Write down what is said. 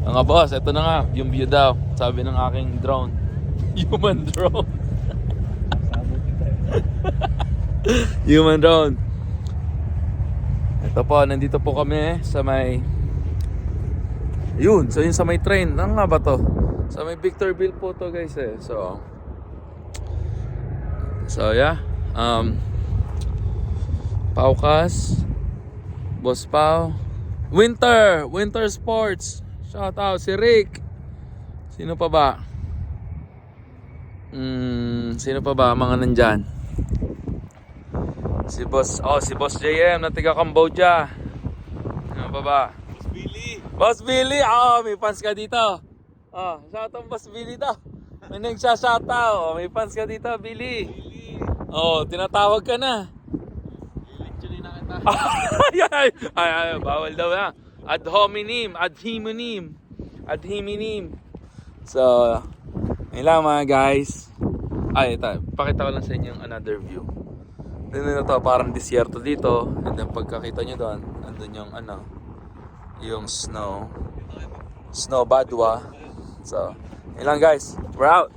Mga boss, ito na nga, yung view daw. Sabi ng aking drone. Human drone. Human drone. Ito po, nandito po kami sa may... Yun, so yun sa may train. Ano nga ba to? Sa may Victorville po to guys eh. So yeah. Paukas. Boss Pau. Winter Sports. Shout out si Rick. Sino pa ba? Sino pa ba mga nandyan? Si Boss JM na taga Cambodia. Sino pa ba? Boss Billy. May fans ka dito. Shout out Boss Billy daw. May nagsha-shout out. May fans ka dito, Billy. Tinatawag ka na. ay, bawal daw na. Ad hominem. So, yun lang mga guys. Ito. Pakita ko lang sa inyo yung another view. Doon na to, parang disyerto dito. And then pagkakita nyo doon, andun yung yung snow badwa. So, yun lang guys. We're out.